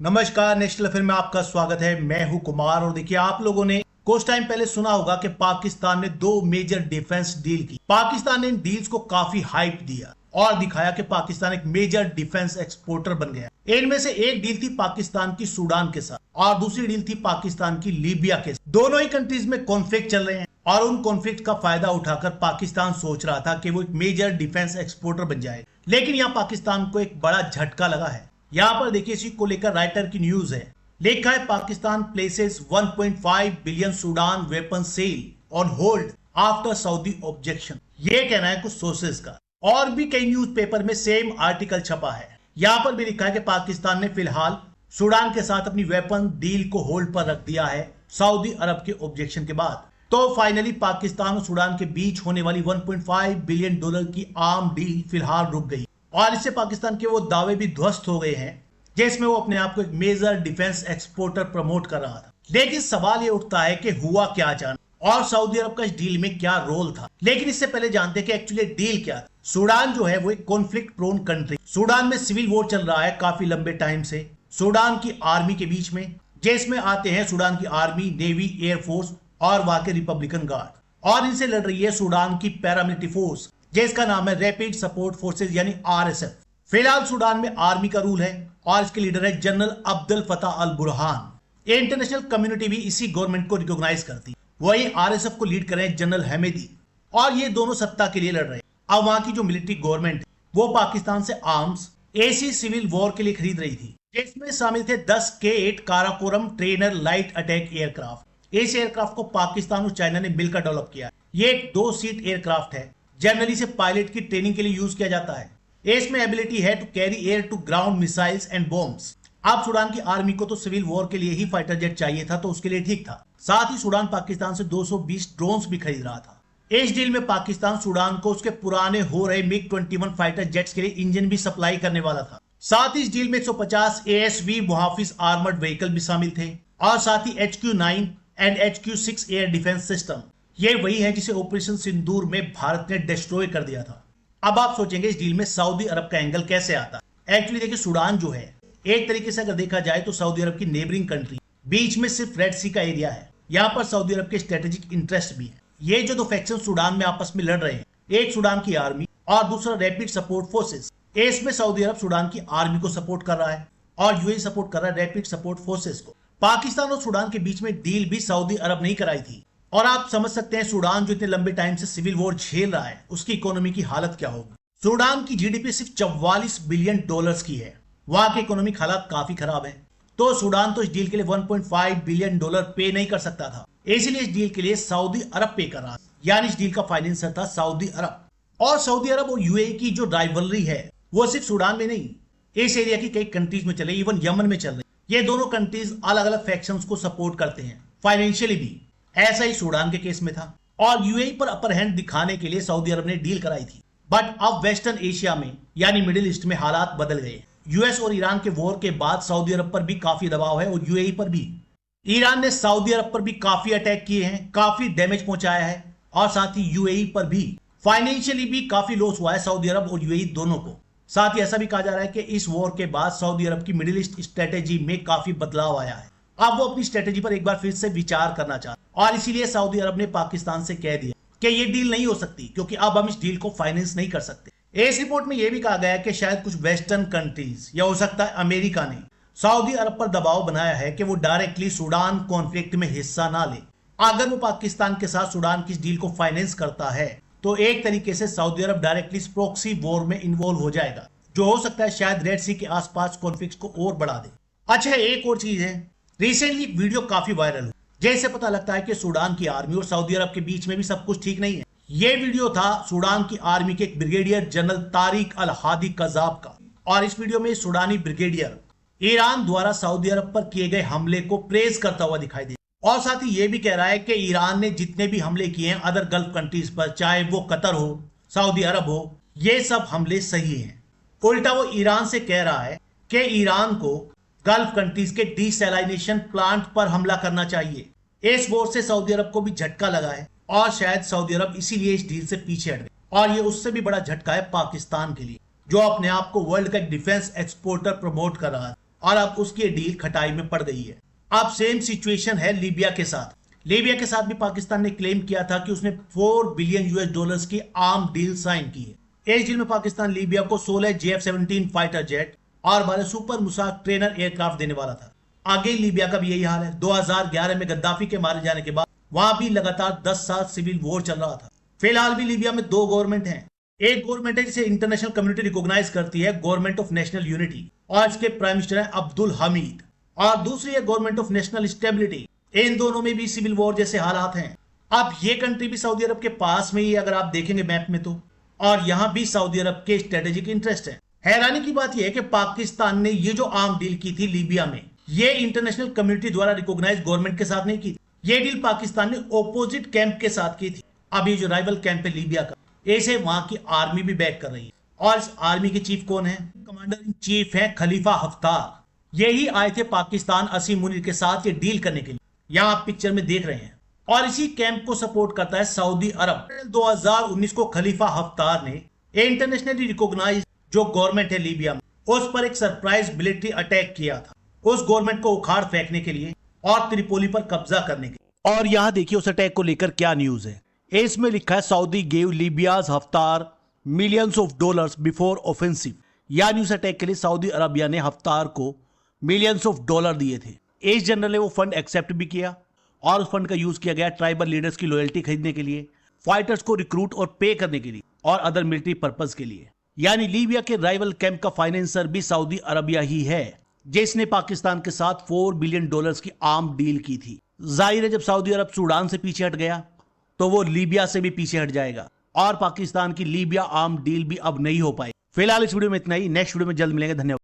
नमस्कार, national affair में आपका स्वागत है। मैं हूं कुमार और देखिए, आप लोगों ने कुछ टाइम पहले सुना होगा कि पाकिस्तान ने दो मेजर डिफेंस डील की। पाकिस्तान ने इन डील्स को काफी हाइप दिया और दिखाया कि पाकिस्तान एक मेजर डिफेंस एक्सपोर्टर बन गया। इनमें से एक डील थी पाकिस्तान की सूडान के साथ और दूसरी डील थी पाकिस्तान की लीबिया के साथ। दोनों ही कंट्रीज में कॉन्फ्लिक्ट चल रहे हैं और उन कॉन्फ्लिक्ट का फायदा उठाकर पाकिस्तान सोच रहा था कि वो एक मेजर डिफेंस एक्सपोर्टर बन जाए, लेकिन यहाँ पाकिस्तान को एक बड़ा झटका लगा है। यहाँ पर देखिए, इसी को लेकर राइटर की न्यूज है। लिखा है, Pakistan places 1.5 billion Sudan weapon sale on hold after Saudi objection. ये कहना है कुछ सोर्सेज का। और भी कई न्यूज़पेपर में सेम आर्टिकल छपा है। यहाँ पर भी लिखा है कि पाकिस्तान ने फिलहाल सूडान के साथ अपनी वेपन डील को होल्ड पर रख दिया है सऊदी अरब के ऑब्जेक्शन के बाद। तो फाइनली पाकिस्तान और सूडान के बीच होने वाली 1.5 बिलियन डॉलर की आम डील फिलहाल रुक गई और इससे पाकिस्तान के वो दावे भी ध्वस्त हो गए हैं जिसमें वो अपने आप को एक मेजर डिफेंस एक्सपोर्टर प्रमोट कर रहा था। लेकिन सवाल ये उठता है कि हुआ क्या अचानक और सऊदी अरब का इस डील में क्या रोल था। लेकिन इससे पहले जानते हैं कि एक्चुअली डील क्या था। सूडान जो है वो एक कॉन्फ्लिक्ट प्रोन कंट्री। सूडान में सिविल वॉर चल रहा है काफी लंबे टाइम से सूडान की आर्मी के बीच में, जिसमें आते हैं सूडान की आर्मी, नेवी, एयरफोर्स और वहां के रिपब्लिकन गार्ड। और इनसे लड़ रही है सूडान की पैरामिलिट्री फोर्स जिसका नाम है रैपिड सपोर्ट फोर्सेज यानी RSF। फिलहाल सूडान में आर्मी का रूल है और इसके लीडर है जनरल अब्दुल फताह अल बुरहान। इंटरनेशनल कम्युनिटी भी इसी गवर्नमेंट को रिकॉग्नाइज करती है। वही RSF को लीड कर रहे हैं जनरल हेमेदी और ये दोनों सत्ता के लिए लड़ रहे हैं। अब वहां की जो मिलिट्री गवर्नमेंट है वो पाकिस्तान से आर्म्स ऐसी सिविल वॉर के लिए खरीद रही थी, जिसमें शामिल थे 10 K-8 Karakoram trainer light attack aircraft. इस एयरक्राफ्ट को पाकिस्तान और चाइना ने मिलकर डेवलप किया। ये एक 2 सीट एयरक्राफ्ट है। जनरली से पायलट की ट्रेनिंग के लिए यूज किया जाता है। इसमें एबिलिटी है to carry air to ground missiles and bombs. अब सूडान की आर्मी को तो सिविल वॉर के लिए ही फाइटर जेट चाहिए था, तो उसके लिए ठीक था। साथ ही सूडान पाकिस्तान से 220 ड्रोन्स भी खरीद रहा था। इस डील में पाकिस्तान सूडान को उसके पुराने हो रहे MiG-21 फाइटर जेट्स के लिए इंजन भी सप्लाई करने वाला था। साथ ही इस डील में 150 ASV मुहाफिज आर्मर्ड व्हीकल भी शामिल थे और साथ ही HQ-9 and HQ-6 air defence system. ये वही है जिसे ऑपरेशन सिंदूर में भारत ने डिस्ट्रॉय कर दिया था। अब आप सोचेंगे इस डील में सऊदी अरब का एंगल कैसे आता है। एक्चुअली देखिए, सूडान जो है एक तरीके से अगर देखा जाए तो सऊदी अरब की नेबरिंग कंट्री, बीच में सिर्फ रेड सी का एरिया है। यहाँ पर सऊदी अरब के स्ट्रेटेजिक इंटरेस्ट भी है। ये जो दो फैक्शन सूडान में आपस में लड़ रहे हैं, एक सूडान की आर्मी और दूसरा रैपिड सपोर्ट फोर्सेस। इसमें सऊदी अरब सूडान की आर्मी को सपोर्ट कर रहा है और यूएई सपोर्ट कर रहा है रैपिड सपोर्ट फोर्सेस को। पाकिस्तान और सूडान के बीच में डील भी सऊदी अरब नहीं कराई थी और आप समझ सकते हैं सूडान जो इतने लंबे टाइम से सिविल वॉर झेल रहा है उसकी इकोनॉमी की हालत क्या होगी। सूडान की जीडीपी सिर्फ 44 बिलियन डॉलर्स की है। वहां के इकोनॉमिक हालात काफी खराब है। तो सूडान तो इस डील के लिए 1.5 बिलियन डॉलर पे नहीं कर सकता था, इसीलिए इस डील के लिए सऊदी अरब पे कर रहा था। यानी इस डील का फाइनेंसर था सऊदी अरब। और सऊदी अरब और यूएई की जो राइवलरी है वो सिर्फ सूडान में नहीं, इस एरिया की कई कंट्रीज में चले, इवन यमन में चल रही। ये दोनों कंट्रीज अलग अलग फैक्शंस को सपोर्ट करते हैं फाइनेंशियली भी। ऐसा ही सूडान के केस में था और यूएई पर अपर हैंड दिखाने के लिए सऊदी अरब ने डील कराई थी। बट अब वेस्टर्न एशिया में यानी मिडिल ईस्ट में हालात बदल गए। यूएस और ईरान के वॉर के बाद सऊदी अरब पर भी काफी दबाव है और यूएई पर भी। ईरान ने सऊदी अरब पर भी काफी अटैक किए हैं, काफी डैमेज पहुंचाया है और साथ ही यूएई पर भी फाइनेंशियली भी काफी लॉस हुआ है सऊदी अरब और यूएई दोनों को। साथ ही ऐसा भी कहा जा रहा है कि इस वॉर के बाद सऊदी अरब की मिडिल ईस्ट स्ट्रेटेजी में काफी बदलाव आया है। अब वो अपनी स्ट्रेटेजी पर एक बार फिर से विचार करना चाहते और इसीलिए सऊदी अरब ने पाकिस्तान से कह दिया कि ये डील नहीं हो सकती क्योंकि अब हम इस डील को फाइनेंस नहीं कर सकते। इस रिपोर्ट में यह भी कहा गया है कि शायद कुछ वेस्टर्न कंट्रीज या हो सकता है अमेरिका ने सऊदी अरब पर दबाव बनाया है कि वो डायरेक्टली सूडान कॉन्फ्लिक्ट में हिस्सा ना ले। अगर वो पाकिस्तान के साथ सूडान की इस डील को फाइनेंस करता है तो एक तरीके से सऊदी अरब डायरेक्टली प्रॉक्सी वॉर में इन्वॉल्व हो जाएगा, जो हो सकता है शायद रेड सी के आसपास कॉन्फ्लिक्ट को और बढ़ा दे। अच्छा, एक और चीज है, रिसेंटली एक वीडियो काफी वायरल हुई जैसे पता लगता है कि सूडान की आर्मी और सऊदी अरब के बीच में भी सब कुछ ठीक नहीं है। ये वीडियो था सूडान की आर्मी के एक ब्रिगेडियर जनरल तारिक अल हादी कजाब का और इस वीडियो में सूडानी ब्रिगेडियर ईरान द्वारा सऊदी अरब पर किए गए हमले को प्रेज करता हुआ दिखाई दे और साथ ही ये भी कह रहा है कि ईरान ने जितने भी हमले किए हैं अदर गल्फ कंट्रीज पर, चाहे वो कतर हो, सऊदी अरब हो, ये सब हमले सही हैं। उल्टा वो ईरान से कह रहा है कि ईरान को गल्फ कंट्रीज के डिसैलिनेशन प्लांट पर हमला करना चाहिए। इस वॉर से सऊदी अरब को भी झटका लगा है और शायद सऊदी अरब इसीलिए इस डील से पीछे हट गए। और ये उससे भी बड़ा झटका है पाकिस्तान के लिए, जो अपने आप को वर्ल्ड का एक डिफेंस एक्सपोर्टर प्रमोट कर रहा है। और अब उसकी डील खटाई में पड़ गई है। अब सेम सिचुएशन है लीबिया के साथ। लीबिया के साथ भी पाकिस्तान ने क्लेम किया था कि उसने 4 बिलियन यूएस डॉलर्स की आर्म डील साइन की है। इस डील में पाकिस्तान लीबिया को 16 JF-17 फाइटर जेट और 12 सुपर मुसाक ट्रेनर एयरक्राफ्ट देने वाला था। आगे लीबिया का भी यही हाल है। 2011 में गद्दाफी के मारे जाने के बाद वहां भी लगातार 10 साल सिविल वॉर चल रहा था। फिलहाल भी लीबिया में 2 गवर्नमेंट हैं। एक गवर्नमेंट है जिसे इंटरनेशनल कम्युनिटी रिकॉग्नाइज करती है, गवर्नमेंट ऑफ नेशनल यूनिटी, और इसके प्राइम मिनिस्टर है अब्दुल हमीद, और दूसरी है गवर्नमेंट ऑफ नेशनल स्टेबिलिटी। इन दोनों में भी सिविल वॉर जैसे हालात हैं। अब ये कंट्री भी सऊदी अरब के पास में ही, अगर आप देखेंगे मैप में तो, और यहां भी सऊदी अरब के स्ट्रेटेजिक इंटरेस्ट है। हैरानी की बात यह है कि पाकिस्तान ने ये जो आर्म डील की थी लीबिया में, ये इंटरनेशनल कम्युनिटी द्वारा रिकॉग्नाइज गवर्नमेंट के साथ नहीं की। ये डील पाकिस्तान ने ऑपोजिट कैंप के साथ की थी। अब ये जो राइवल कैंप है लीबिया का, ऐसे वहां की आर्मी भी बैक कर रही है। और इस आर्मी के चीफ कौन है? कमांडर इन चीफ है खलीफा हफ्तार। यही आए थे पाकिस्तान असीम मुनीर के साथ ये डील करने के लिए। यहां आप पिक्चर में देख रहे हैं। और इसी कैंप को सपोर्ट करता है सऊदी अरब। 2019 को खलीफा हफ्तार ने इंटरनेशनली रिकॉग्नाइज जो गवर्नमेंट है लीबिया में, उस पर एक सरप्राइज मिलिट्री अटैक किया था, उस गवर्नमेंट को उखाड़ फेंकने के लिए और त्रिपोली पर कब्जा करने के लिए। और यहां देखिए उस अटैक को लेकर क्या न्यूज है। इसमें लिखा है Saudi gave Libya's Haftar millions of dollars before offensive. यानी उस अटैक के लिए सऊदी अरबिया ने हफ्तार को मिलियंस ऑफ डॉलर दिए थे। एस जनरल ने वो फंड एक्सेप्ट भी किया और उस फंड का यूज किया गया ट्राइबल लीडर्स की लॉयल्टी खरीदने के लिए, फाइटर्स को रिक्रूट और पे करने के लिए, और अदर मिलिट्री पर्पज के लिए। यानी लीबिया के राइवल कैंप का फाइनेंसर भी सऊदी अरबिया ही है, जिसने पाकिस्तान के साथ 4 बिलियन डॉलर्स की आर्म डील की थी। जाहिर है जब सऊदी अरब सूडान से पीछे हट गया तो वो लीबिया से भी पीछे हट जाएगा और पाकिस्तान की लीबिया आर्म डील भी अब नहीं हो पाएगी। फिलहाल इस वीडियो में इतना ही। नेक्स्ट वीडियो में जल्द मिलेंगे। धन्यवाद।